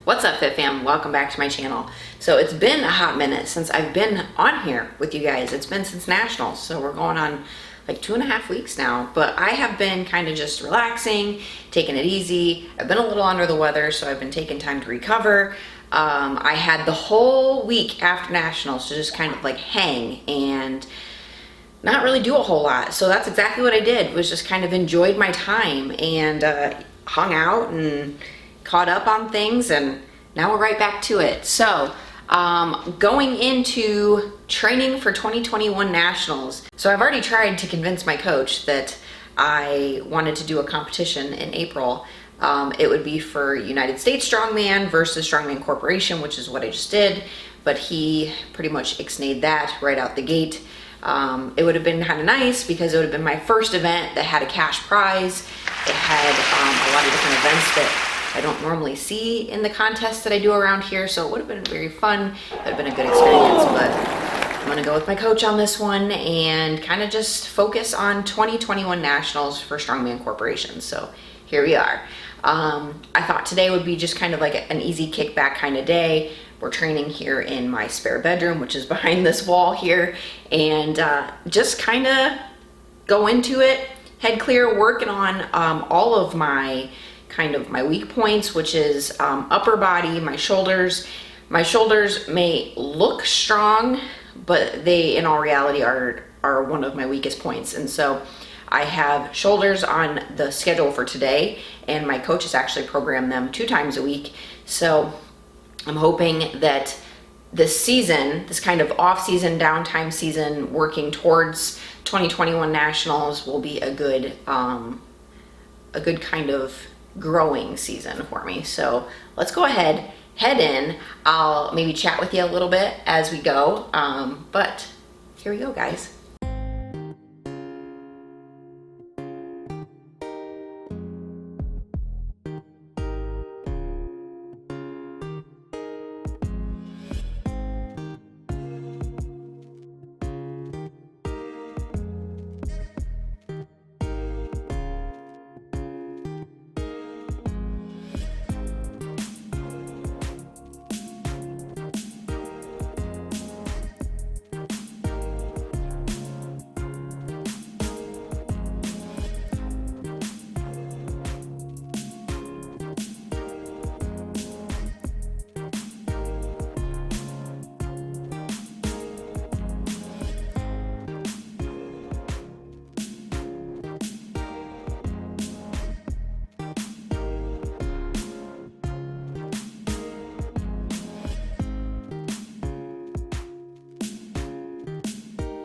What's up, Fit Fam? Welcome back to my channel. So it's been a hot minute since I've been on here with you guys. It's been since Nationals, so we're going on like 2.5 weeks now, but I have been kind of just relaxing, taking it easy. I've been a little under the weather, so I've been taking time to recover. I had the whole week after Nationals to just kind of like hang and not really do a whole lot. So that's exactly what I did, was just kind of enjoyed my time and hung out and caught up on things, and now we're right back to it. So going into training for 2021 Nationals. So I've already tried to convince my coach that I wanted to do a competition in April. It would be for United States Strongman versus Strongman Corporation, which is what I just did, but he pretty much ixnayed that right out the gate. It would have been kind of nice because it would have been my first event that had a cash prize. It had a lot of different events that I don't normally see in the contests that I do around here, so it would have been very fun. It would have been a good experience, but I'm gonna go with my coach on this one and kind of just focus on 2021 Nationals for Strongman Corporation. So here we are. I thought today would be just kind of like an easy kickback kind of day. We're training here in my spare bedroom, which is behind this wall here, and just kind of go into it, head clear, working on all of my weak points, which is upper body, my shoulders. My shoulders may look strong, but they in all reality are one of my weakest points. And so I have shoulders on the schedule for today, and my coach has actually programmed them 2 times a week. So I'm hoping that this season, this kind of off-season, downtime season, working towards 2021 Nationals will be a good kind of growing season for me. So let's go ahead, head in. I'll maybe chat with you a little bit as we go, but here we go, guys.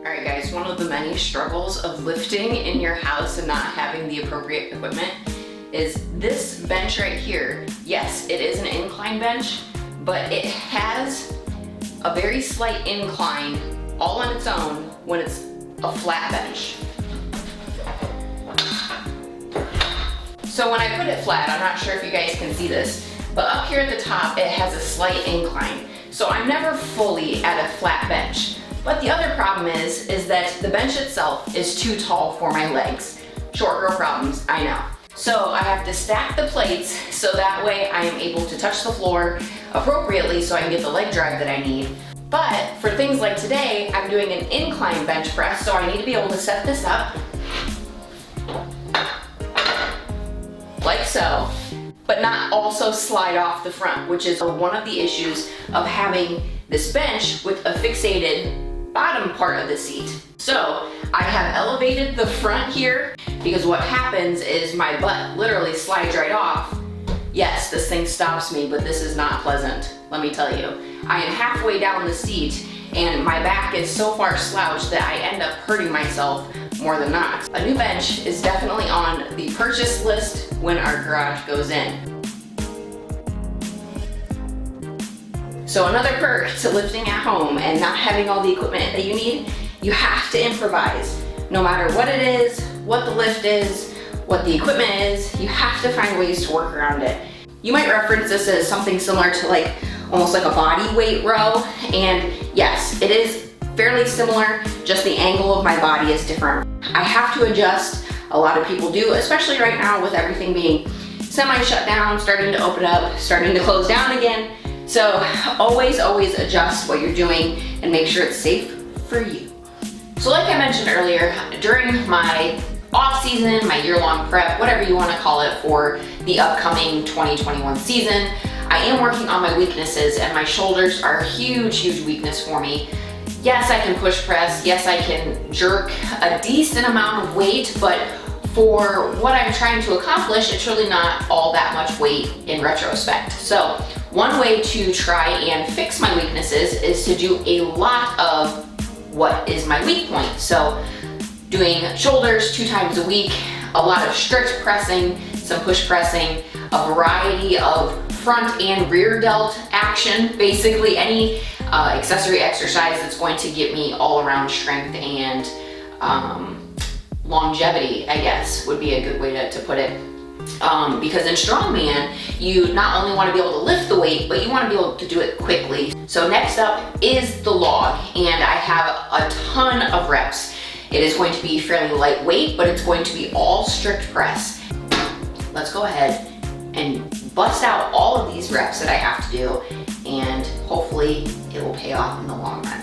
Alright guys, one of the many struggles of lifting in your house and not having the appropriate equipment is this bench right here. Yes, it is an incline bench, but it has a very slight incline all on its own when it's a flat bench. So when I put it flat, I'm not sure if you guys can see this, but up here at the top it has a slight incline. So I'm never fully at a flat bench. But the other problem is that the bench itself is too tall for my legs. Short girl problems, I know. So I have to stack the plates so that way I am able to touch the floor appropriately so I can get the leg drive that I need. But for things like today, I'm doing an incline bench press, so I need to be able to set this up like so, but not also slide off the front, which is one of the issues of having this bench with a fixated bottom part of the seat. So I have elevated the front here because what happens is my butt literally slides right off. Yes, this thing stops me, but this is not pleasant, let me tell you. I am halfway down the seat and my back is so far slouched that I end up hurting myself more than not. A new bench is definitely on the purchase list when our garage goes in. So another perk to lifting at home and not having all the equipment that you need, you have to improvise. No matter what it is, what the lift is, what the equipment is, you have to find ways to work around it. You might reference this as something similar to like almost like a body weight row, and yes, it is fairly similar, just the angle of my body is different. I have to adjust, a lot of people do, especially right now with everything being semi-shut down, starting to open up, starting to close down again. So always adjust what you're doing and make sure it's safe for you. So like I mentioned earlier, during my off season, my year-long prep, whatever you want to call it, for the upcoming 2021 season, I am working on my weaknesses, and my shoulders are a huge weakness for me. Yes, I can push press, yes, I can jerk a decent amount of weight, but for what I'm trying to accomplish, it's really not all that much weight in retrospect. So one way to try and fix my weaknesses is to do a lot of what is my weak point. So doing shoulders 2 times a week, a lot of stretch pressing, some push pressing, a variety of front and rear delt action, basically any accessory exercise that's going to get me all around strength and longevity, I guess, would be a good way to put it. Because in Strongman, you not only want to be able to lift the weight, but you want to be able to do it quickly. So next up is the log, and I have a ton of reps. It is going to be fairly lightweight, but it's going to be all strict press. Let's go ahead and bust out all of these reps that I have to do, and hopefully it will pay off in the long run.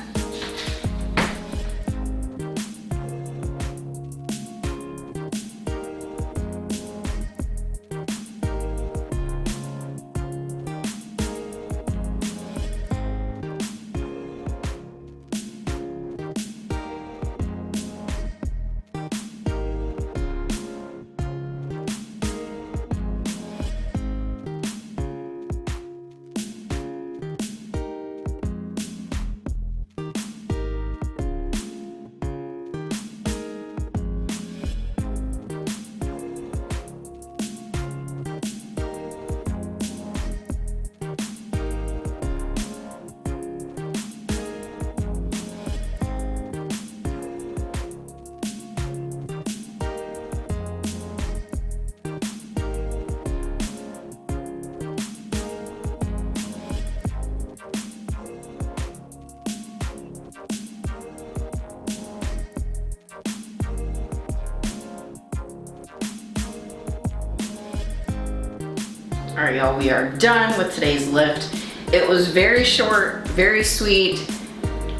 All right, y'all, we are done with today's lift. It was very short, very sweet,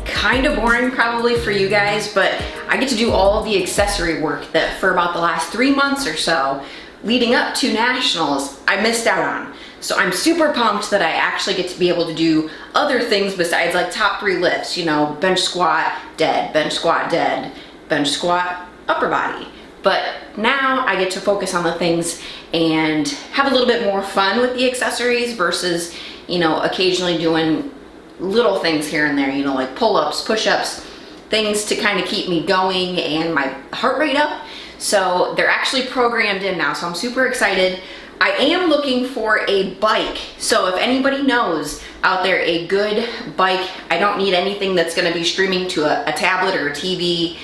kind of boring probably for you guys, but I get to do all of the accessory work that for about the last 3 months or so leading up to nationals, I missed out on. So I'm super pumped that I actually get to be able to do other things besides like top 3 lifts, you know, bench squat, dead, bench squat, dead, bench squat, upper body. But now I get to focus on the things and have a little bit more fun with the accessories versus, you know, occasionally doing little things here and there, you know, like pull-ups, push-ups, things to kind of keep me going and my heart rate up. So they're actually programmed in now, so I'm super excited. I am looking for a bike. So if anybody knows out there a good bike, I don't need anything that's gonna be streaming to a tablet or a TV.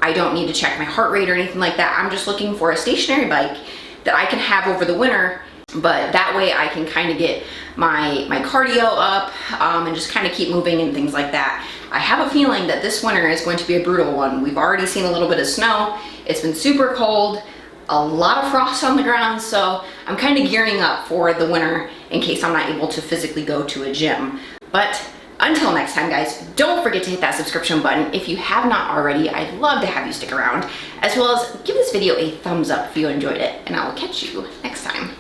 I don't need to check my heart rate or anything like that. I'm just looking for a stationary bike that I can have over the winter, but that way I can kind of get my cardio up and just kind of keep moving and things like that. I have a feeling that this winter is going to be a brutal one. We've already seen a little bit of snow. It's been super cold, a lot of frost on the ground, so I'm kind of gearing up for the winter in case I'm not able to physically go to a gym. But until next time, guys, don't forget to hit that subscription button if you have not already. I'd love to have you stick around, as well as give this video a thumbs up if you enjoyed it, and I will catch you next time.